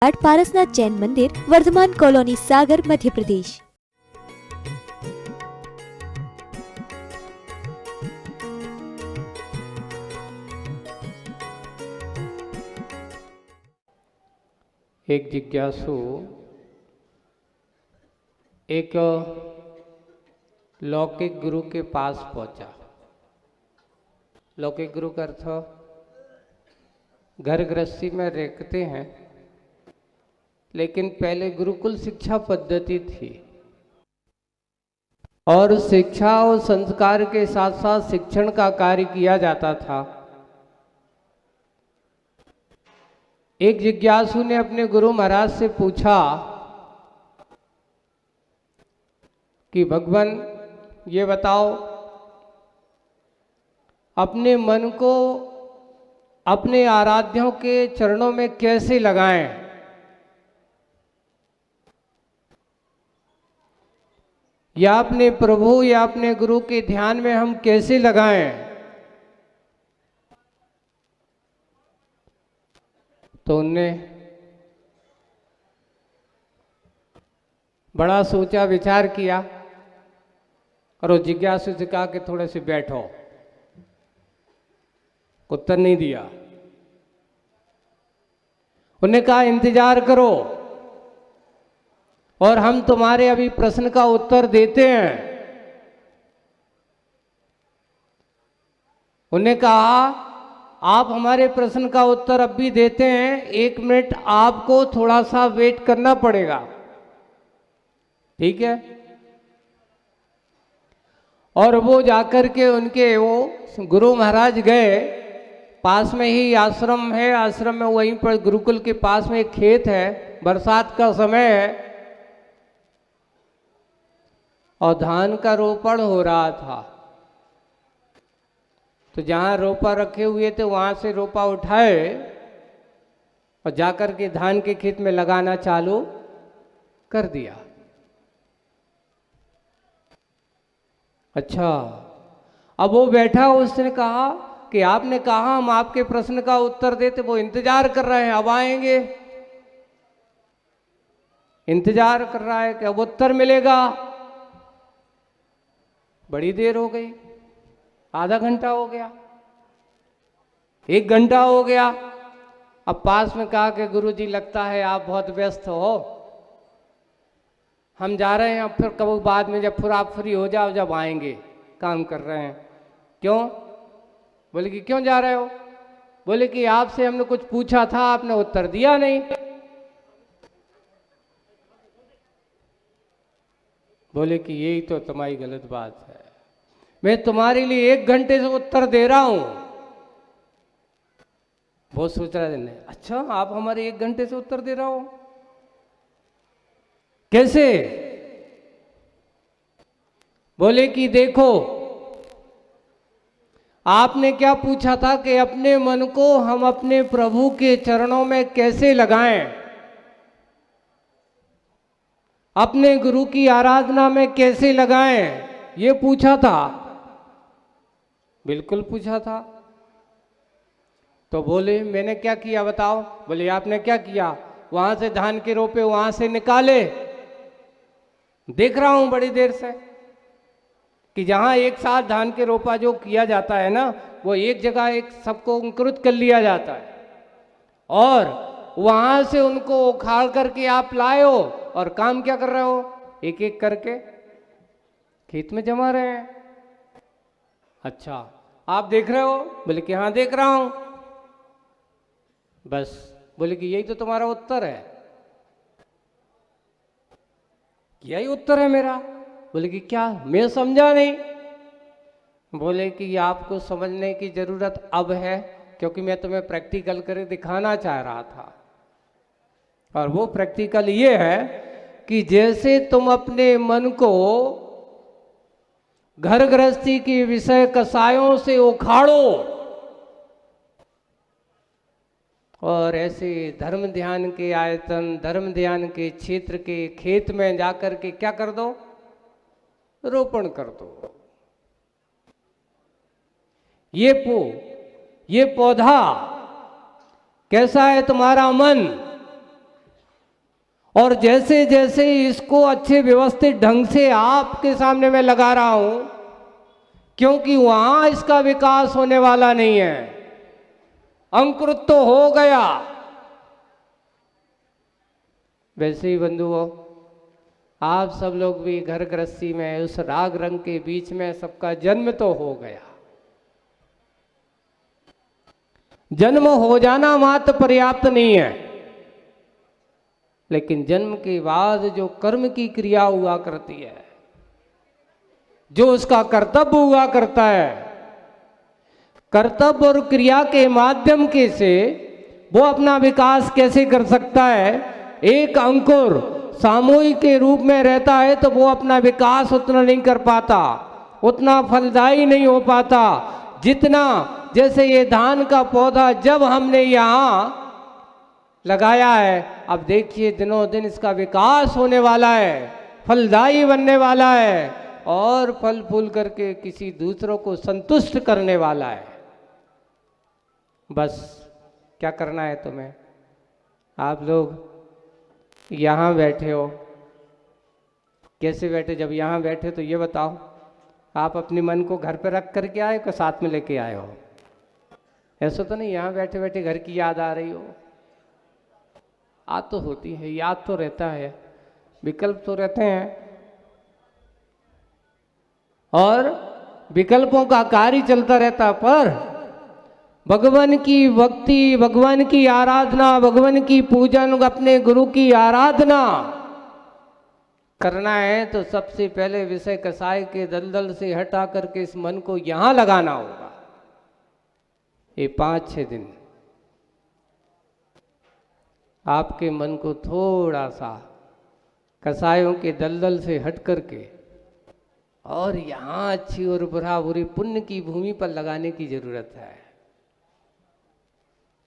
पारसनाथ जैन मंदिर, वर्धमान कॉलोनी, सागर, मध्य प्रदेश। एक जिज्ञासु एक लौकिक गुरु के पास पहुंचा। लौकिक गुरु का अर्थ घर गृहस्थी में रहते हैं, लेकिन पहले गुरुकुल शिक्षा पद्धति थी और शिक्षा और संस्कार के साथ साथ शिक्षण का कार्य किया जाता था। एक जिज्ञासु ने अपने गुरु महाराज से पूछा कि भगवान ये बताओ, अपने मन को अपने आराध्यों के चरणों में कैसे लगाएं? या अपने प्रभु या अपने गुरु के ध्यान में हम कैसे लगाएं? तो उनने बड़ा सोचा विचार किया और वो जिज्ञासु से कहा कि थोड़े से बैठो। उत्तर नहीं दिया। उन्होंने कहा इंतजार करो और हम तुम्हारे अभी प्रश्न का उत्तर देते हैं। उन्होंने कहा आप हमारे प्रश्न का उत्तर अब भी देते हैं, 1 मिनट आपको थोड़ा सा वेट करना पड़ेगा, ठीक है? और वो जाकर के उनके वो गुरु महाराज गए। पास में ही आश्रम है, आश्रम में वहीं पर गुरुकुल के पास में एक खेत है, बरसात का समय है और धान का रोपण हो रहा था। तो जहाँ रोपा रखे हुए थे वहाँ से रोपा उठाए और जाकर के धान के खेत में लगाना चालू कर दिया। अच्छा, अब वो बैठा, उसने कहा कि आपने कहा हम आपके प्रश्न का उत्तर देते, वो इंतजार कर रहे हैं, अब आएंगे। इंतजार कर रहा है कि अब उत्तर मिलेगा। बड़ी देर हो गई, आधा घंटा हो गया, 1 घंटा हो गया। अब पास में कहा कि गुरुजी लगता है आप बहुत व्यस्त हो, हम जा रहे हैं, अब फिर कब बाद में जब फिर आप फ्री हो जाओ जब आएंगे, काम कर रहे हैं। क्यों? बोले कि क्यों जा रहे हो? बोले कि आपसे हमने कुछ पूछा था, आपने उत्तर दिया नहीं। बोले कि यही तो तुम्हारी गलत बात है, मैं तुम्हारे लिए 1 घंटे से उत्तर दे रहा हूं। वो सोच रहा है, अच्छा आप हमारे 1 घंटे से उत्तर दे रहा हो, कैसे? बोले कि देखो, आपने क्या पूछा था कि अपने मन को हम अपने प्रभु के चरणों में कैसे लगाएं, अपने गुरु की आराधना में कैसे लगाएं, ये पूछा था। बिल्कुल पूछा था। तो बोले मैंने क्या किया बताओ? बोले आपने क्या किया? वहां से धान के रोपे वहां से निकाले, देख रहा हूं बड़ी देर से कि जहां एक साथ धान के रोपा जो किया जाता है ना, वो एक जगह एक सबको अंकुरित कर लिया जाता है और वहां से उनको उखाड़ करके आप लाए हो और काम क्या कर रहे हो? एक एक करके खेत में जमा रहे हैं। अच्छा, आप देख रहे हो? बोले कि हाँ देख रहा हूं। बस, बोले कि यही तो तुम्हारा उत्तर है? यही उत्तर है मेरा? बोले कि क्या? मैं समझा नहीं। बोले कि आपको समझने की जरूरत अब है, क्योंकि मैं तुम्हें प्रैक्टिकल करके दिखाना चाह रहा था। और वो प्रैक्टिकल ये है कि जैसे तुम अपने मन को घर गृहस्थी के विषय कसायों से उखाड़ो और ऐसे धर्म ध्यान के आयतन, धर्म ध्यान के क्षेत्र के खेत में जाकर के क्या कर दो? रोपण कर दो। ये पौधा कैसा है? तुम्हारा मन और जैसे जैसे इसको अच्छे व्यवस्थित ढंग से आपके सामने मैं लगा रहा हूं, क्योंकि वहां इसका विकास होने वाला नहीं है, अंकुरित तो हो गया। वैसे ही बंधुओं, आप सब लोग भी घर गृहस्थी में उस राग रंग के बीच में सबका जन्म तो हो गया। जन्म हो जाना मात्र पर्याप्त नहीं है, लेकिन जन्म के बाद जो कर्म की क्रिया हुआ करती है, जो उसका कर्तव्य हुआ करता है, कर्तव्य और क्रिया के माध्यम के से वो अपना विकास कैसे कर सकता है। एक अंकुर सामूहिक के रूप में रहता है तो वो अपना विकास उतना नहीं कर पाता, उतना फलदायी नहीं हो पाता जितना, जैसे ये धान का पौधा जब हमने यहाँ लगाया है, अब देखिए दिनों दिन इसका विकास होने वाला है, फलदायी बनने वाला है और फल फूल करके किसी दूसरों को संतुष्ट करने वाला है। बस क्या करना है तुम्हें? आप लोग यहाँ बैठे हो, कैसे बैठे? जब यहाँ बैठे तो ये बताओ, आप अपने मन को घर पर रख करके आए कि साथ में लेके आए हो? ऐसा तो नहीं यहाँ बैठे बैठे घर की याद आ रही हो। याद तो होती है, याद तो रहता है, विकल्प तो रहते हैं, और विकल्पों का कार्य चलता रहता, पर भगवान की भक्ति, भगवान की आराधना, भगवान की पूजन, अपने गुरु की आराधना करना है तो सबसे पहले विषय कसाय के दलदल से हटा करके इस मन को यहां लगाना होगा। ये 5-6 दिन आपके मन को थोड़ा सा कसायों के दलदल से हट करके और यहाँ अच्छी और बुरा बुरी पुण्य की भूमि पर लगाने की जरूरत है।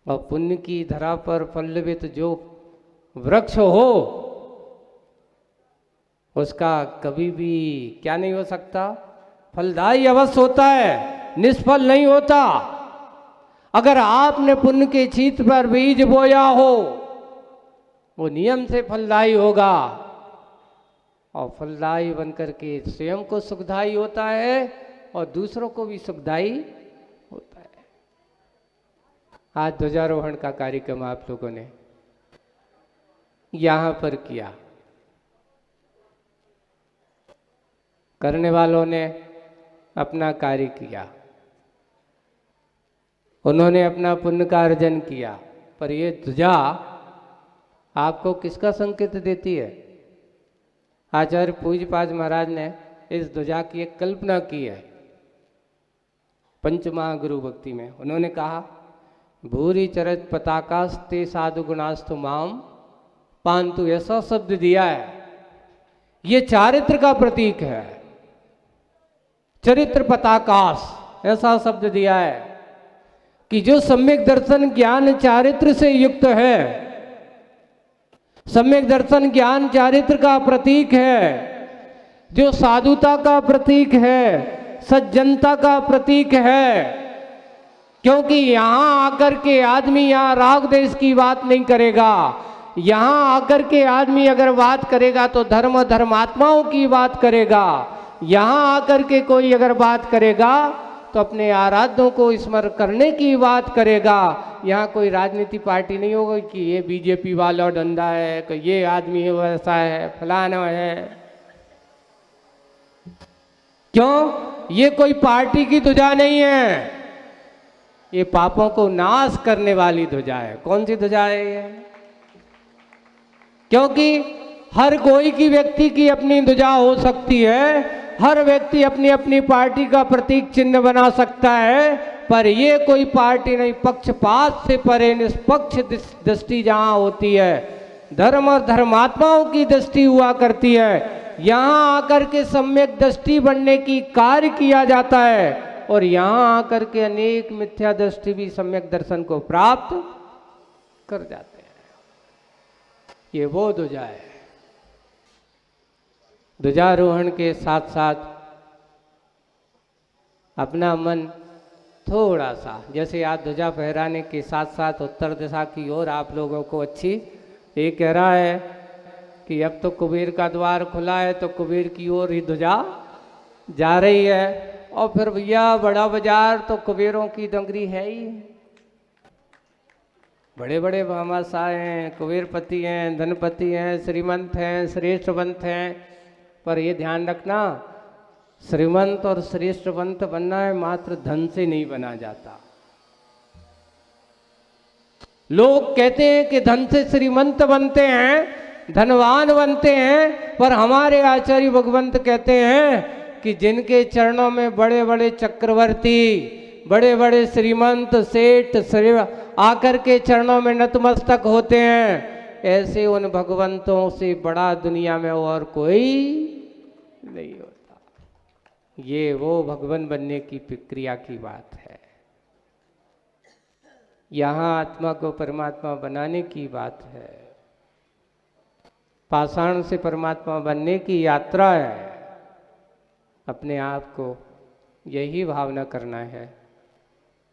और पुण्य की धरा पर पल्लवित जो वृक्ष हो उसका कभी भी क्या नहीं हो सकता? फलदायी अवश्य होता है, निष्फल नहीं होता। अगर आपने पुण्य के छीत पर बीज बोया हो, वो नियम से फलदायी होगा, और फलदायी बनकर के स्वयं को सुखदायी होता है और दूसरों को भी सुखदायी होता है। आज ध्वजारोहण का कार्यक्रम आप लोगों ने यहाँ पर किया, करने वालों ने अपना कार्य किया, उन्होंने अपना पुण्य का अर्जन किया, पर ये ध्वजा आपको किसका संकेत देती है? आचार्य पूज्यपाद महाराज ने इस ध्वजा की एक कल्पना की है पंचमहागुरु भक्ति में। उन्होंने कहा, भूरी चरत पताकास्ते साधु गुणास्तु माम पांतु, ऐसा शब्द दिया है। ये चारित्र का प्रतीक है, चरित्र पताकाश ऐसा शब्द दिया है कि जो सम्यक दर्शन ज्ञान चारित्र से युक्त है, सम्यक दर्शन ज्ञान चारित्र का प्रतीक है, जो साधुता का प्रतीक है, सज्जनता का प्रतीक है। क्योंकि यहां आकर के आदमी यहाँ राग देश की बात नहीं करेगा, यहां आकर के आदमी अगर बात करेगा तो धर्म धर्मात्माओं की बात करेगा। यहां आकर के कोई अगर बात करेगा तो अपने आराध्यों को स्मरण करने की बात करेगा। यहाँ कोई राजनीति पार्टी नहीं होगी कि ये बीजेपी वाला डंडा है, कि ये आदमी वैसा है, फलाना है। क्यों? ये कोई पार्टी की ध्वजा नहीं है, ये पापों को नाश करने वाली ध्वजा है। कौन सी ध्वजा है ये? क्योंकि हर कोई की व्यक्ति की अपनी ध्वजा हो सकती है, हर व्यक्ति अपनी अपनी पार्टी का प्रतीक चिन्ह बना सकता है, पर ये कोई पार्टी नहीं। पक्षपात से परे निष्पक्ष दृष्टि जहाँ होती है, धर्म और धर्मात्माओं की दृष्टि हुआ करती है, यहाँ आकर के सम्यक दृष्टि बनने की कार्य किया जाता है। और यहाँ आकर के अनेक मिथ्या दृष्टि भी सम्यक दर्शन को प्राप्त कर जाते हैं। ये वो ध्वजा है। ध्वजारोहण के साथ साथ अपना मन थोड़ा सा, जैसे आज ध्वजा फहराने के साथ साथ उत्तर दिशा की ओर आप लोगों को अच्छी ये कह रहा है कि अब तो कुबेर का द्वार खुला है तो कुबेर की ओर ही ध्वजा जा रही है। और फिर भैया बड़ा बाजार तो कुबेरों की डंगरी है ही। बड़े बड़े भामाशाह हैं, कुबेरपति हैं, धनपति हैं, श्रीमंत हैं, श्रेष्ठवंत हैं। पर ये ध्यान रखना, श्रीमंत और श्रेष्ठवंत बनना है, मात्र धन से नहीं बना जाता। लोग कहते हैं कि धन से श्रीमंत बनते हैं, धनवान बनते हैं, पर हमारे आचार्य भगवंत कहते हैं कि जिनके चरणों में बड़े बड़े चक्रवर्ती, बड़े बड़े श्रीमंत, सेठ आकर के चरणों में नतमस्तक होते हैं, ऐसे उन भगवंतों से बड़ा दुनिया में और कोई नहीं होता। ये वो भगवान बनने की प्रक्रिया की बात है। यहाँ आत्मा को परमात्मा बनाने की बात है। पाषाण से परमात्मा बनने की यात्रा है। अपने आप को यही भावना करना है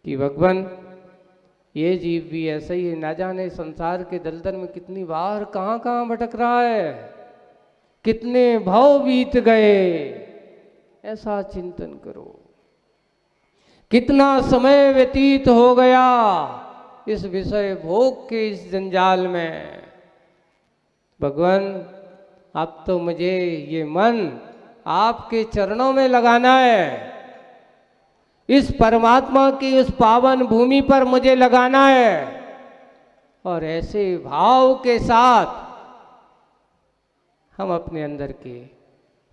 कि भगवान ये जीव भी ऐसा ही है, ना जाने संसार के दलदल में कितनी बार कहाँ कहाँ भटक रहा है, कितने भाव बीत गए, ऐसा चिंतन करो। कितना समय व्यतीत हो गया इस विषय भोग के इस जंजाल में। भगवान अब तो मुझे ये मन आपके चरणों में लगाना है, इस परमात्मा की उस पावन भूमि पर मुझे लगाना है, और ऐसे भाव के साथ हम अपने अंदर के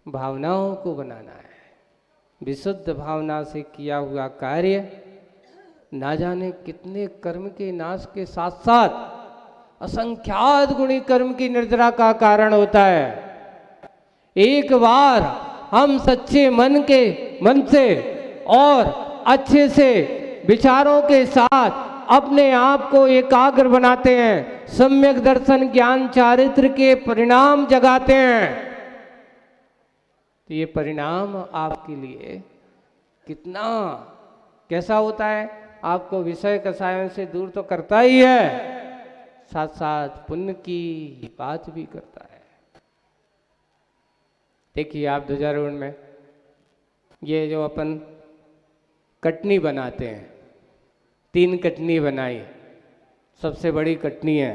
भावनाओं को बनाना है। विशुद्ध भावना से किया हुआ कार्य ना जाने कितने कर्म के नाश के साथ साथ असंख्यात गुणी कर्म की निर्जरा का कारण होता है। एक बार हम सच्चे मन से और अच्छे से विचारों के साथ अपने आप को एकाग्र बनाते हैं, सम्यक दर्शन ज्ञान चारित्र के परिणाम जगाते हैं, तो ये परिणाम आपके लिए कितना कैसा होता है, आपको विषय कसायों से दूर तो करता ही है, साथ साथ पुण्य की बात भी करता है। देखिए आप ध्वजारोहण में ये जो अपन कटनी बनाते हैं, 3 कटनी बनाई, सबसे बड़ी कटनी है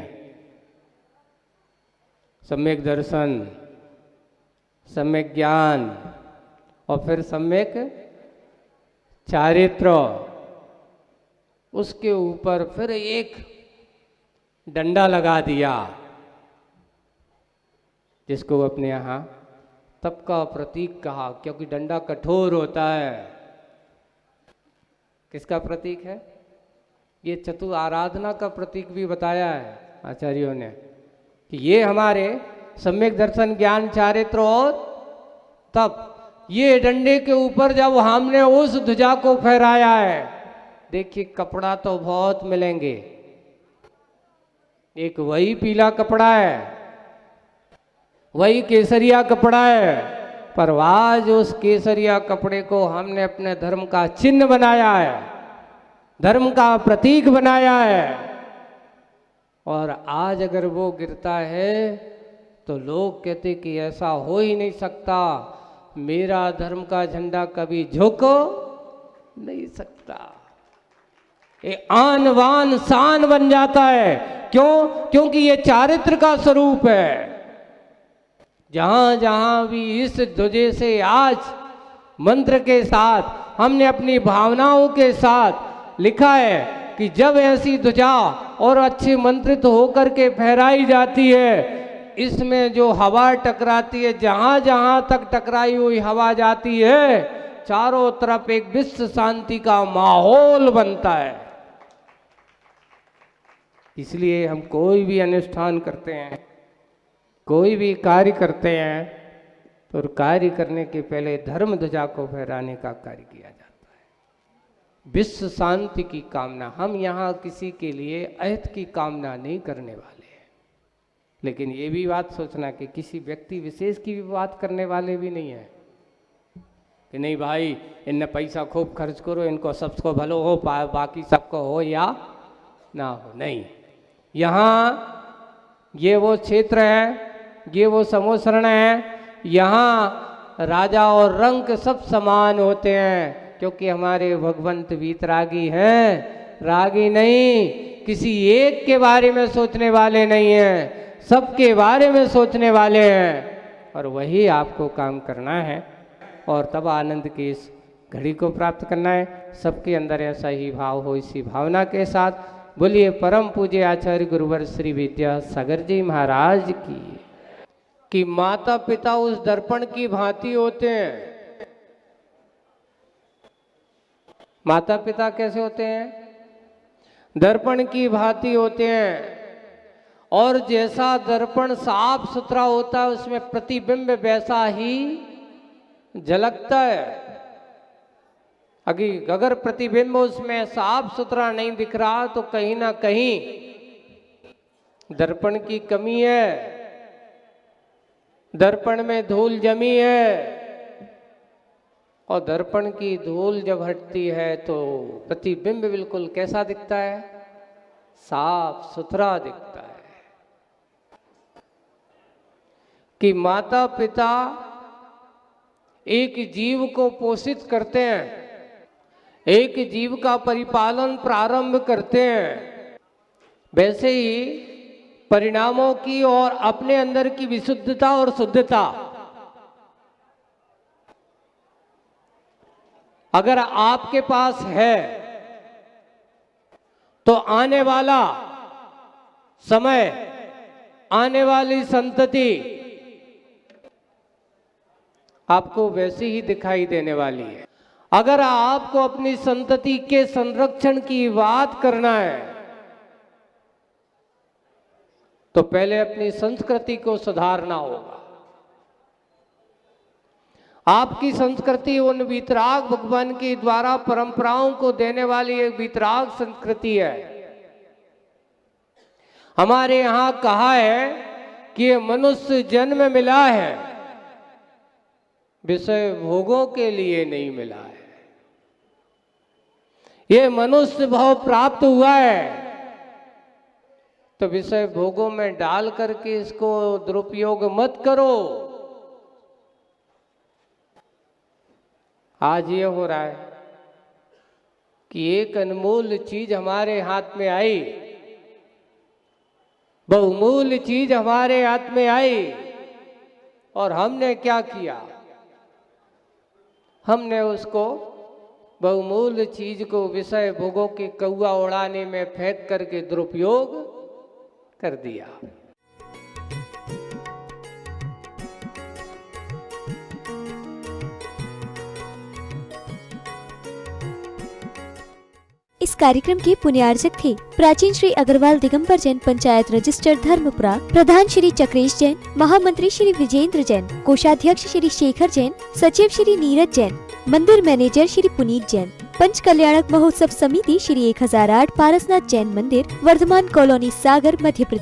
सम्यक दर्शन, सम्यक ज्ञान और फिर सम्यक चारित्र। उसके ऊपर फिर एक डंडा लगा दिया, जिसको अपने यहाँ तप का प्रतीक कहा, क्योंकि डंडा कठोर होता है। किसका प्रतीक है? ये चतु आराधना का प्रतीक भी बताया है आचार्यों ने कि ये हमारे सम्यक दर्शन ज्ञान चारित्र और तप, ये डंडे के ऊपर जब हमने उस ध्वजा को फहराया है, देखिए कपड़ा तो बहुत मिलेंगे, एक वही पीला कपड़ा है, वही केसरिया कपड़ा है, पर आज उस केसरिया कपड़े को हमने अपने धर्म का चिन्ह बनाया है, धर्म का प्रतीक बनाया है। और आज अगर वो गिरता है तो लोग कहते कि ऐसा हो ही नहीं सकता, मेरा धर्म का झंडा कभी झुक नहीं सकता। ये आन बान शान बन जाता है। क्यों? क्योंकि ये चारित्र का स्वरूप है। जहां जहां भी इस ध्वजे से आज मंत्र के साथ हमने अपनी भावनाओं के साथ लिखा है कि जब ऐसी ध्वजा और अच्छी मंत्रित होकर के फहराई जाती है, इसमें जो हवा टकराती है, जहां जहां तक टकराई हुई हवा जाती है, चारों तरफ एक विश्व शांति का माहौल बनता है। इसलिए हम कोई भी अनुष्ठान करते हैं, कोई भी कार्य करते हैं, तो कार्य करने के पहले धर्म ध्वजा को फहराने का कार्य किया जाता है। विश्व शांति की कामना, हम यहाँ किसी के लिए अहित की कामना नहीं करने वाले हैं। लेकिन ये भी बात सोचना कि किसी व्यक्ति विशेष की भी बात करने वाले भी नहीं है कि नहीं भाई इनने पैसा खूब खर्च करो, इनको सबको भलो हो, बाकी सबको हो या ना हो। नहीं, यहाँ ये वो क्षेत्र है ये वो समोसरण है, यहाँ राजा और रंक सब समान होते हैं, क्योंकि हमारे भगवंत वीतरागी हैं, रागी नहीं, किसी एक के बारे में सोचने वाले नहीं हैं, सबके बारे में सोचने वाले हैं। और वही आपको काम करना है और तब आनंद की इस घड़ी को प्राप्त करना है। सबके अंदर ऐसा ही भाव हो, इसी भावना के साथ बोलिए परम पूज्य आचार्य गुरुवर श्री विद्यासागर जी महाराज की। कि माता पिता उस दर्पण की भांति होते हैं। माता पिता कैसे होते हैं? दर्पण की भांति होते हैं। और जैसा दर्पण साफ सुथरा होता है उसमें प्रतिबिंब वैसा ही झलकता है। अगर प्रतिबिंब उसमें साफ सुथरा नहीं दिख रहा तो कहीं ना कहीं दर्पण की कमी है, दर्पण में धूल जमी है। और दर्पण की धूल जब हटती है तो प्रतिबिंब बिल्कुल कैसा दिखता है? साफ सुथरा दिखता है। कि माता पिता एक जीव को पोषित करते हैं, एक जीव का परिपालन प्रारंभ करते हैं, वैसे ही परिणामों की और अपने अंदर की विशुद्धता और शुद्धता अगर आपके पास है तो आने वाला समय, आने वाली संतति आपको वैसी ही दिखाई देने वाली है। अगर आपको अपनी संतति के संरक्षण की बात करना है तो पहले अपनी संस्कृति को सुधारना होगा। आपकी संस्कृति उन वीतराग भगवान के द्वारा परंपराओं को देने वाली एक वीतराग संस्कृति है। हमारे यहाँ कहा है कि ये मनुष्य जन्म मिला है, विषय भोगों के लिए नहीं मिला है। ये मनुष्य भाव प्राप्त हुआ है तो विषय भोगों में डाल करके इसको दुरुपयोग मत करो। आज ये हो रहा है कि एक अनमोल चीज हमारे हाथ में आई, बहुमूल्य चीज हमारे हाथ में आई और हमने क्या किया? हमने उसको बहुमूल्य चीज को विषय भोगों के कौआ उड़ाने में फेंक करके दुरुपयोग कर दिया। इस कार्यक्रम के पुण्यार्चक थे प्राचीन श्री अग्रवाल दिगंबर जैन पंचायत रजिस्टर धर्मपुरा, प्रधान श्री चक्रेश जैन, महामंत्री श्री विजेंद्र जैन, कोषाध्यक्ष श्री शेखर जैन, सचिव श्री नीरज जैन, मंदिर मैनेजर श्री पुनीत जैन, पंच कल्याणक महोत्सव समिति श्री 1008 पारसनाथ जैन मंदिर, वर्धमान कॉलोनी, सागर, मध्य प्रदेश।